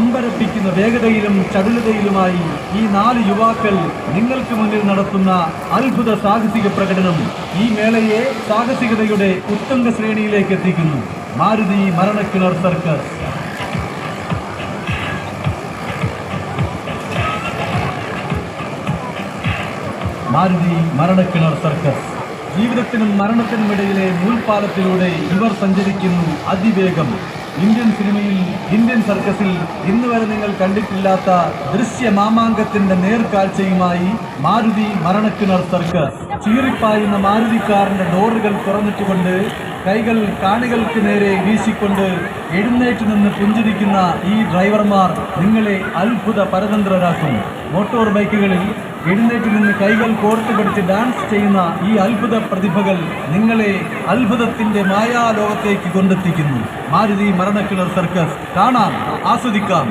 അമ്പരപ്പിക്കുന്ന വേഗതയിലും ചടുലതയിലുമായി ഈ 4 യുവാക്കൾ നിങ്ങൾക്ക് മുന്നിൽ നടത്തുന്ന അത്ഭുത സാഹസിക പ്രകടനം ഈ മേളയെ സാഹസികതയുടെ ഉത്തുംഗ ശ്രേണിയിലേക്ക് എത്തിക്കുന്നു. മാരുതി മരണക്കിണർ സർക്കസ്. മാരുതി മരണക്കിണർ സർക്കസ്. ജീവിതത്തിനും മരണത്തിനുമിടയിലെ നൂൽപ്പാലത്തിലൂടെ ഇവർ സഞ്ചരിക്കുന്നു അതിവേഗം. ഇന്ത്യൻ സിനിമയിൽ, ഇന്ത്യൻ സർക്കസിൽ ഇന്നുവരെ നിങ്ങൾ കണ്ടിട്ടില്ലാത്ത ദൃശ്യമാമാങ്കത്തിന്റെ നേർക്കാഴ്ചയുമായി മാരുതി മരണക്കിണർ സർക്കസ്. ചീറിപ്പായുന്ന മാരുതി കാറിന്റെ ഡോറുകൾ തുറന്നിട്ടുകൊണ്ട് കൈകൾ കാണികൾക്ക് നേരെ വീശിക്കൊണ്ട് എഴുന്നേറ്റ് നിന്ന് പുഞ്ചിരിക്കുന്ന ഈ ഡ്രൈവർമാർ നിങ്ങളെ അത്ഭുത പരതന്ത്രരാക്കും. മോട്ടോർ ബൈക്കുകളിൽ എഴുന്നേറ്റ് നിന്ന് കൈകൾ കോർത്ത് പിടിച്ച് ഡാൻസ് ചെയ്യുന്ന ഈ അത്ഭുത പ്രതിഭകൾ നിങ്ങളെ അത്ഭുതത്തിന്റെ മായാലോകത്തേക്ക് കൊണ്ടെത്തിക്കുന്നു. മാരുതി മരണക്കിണർ സർക്കസ് കാണാം, ആസ്വദിക്കാം.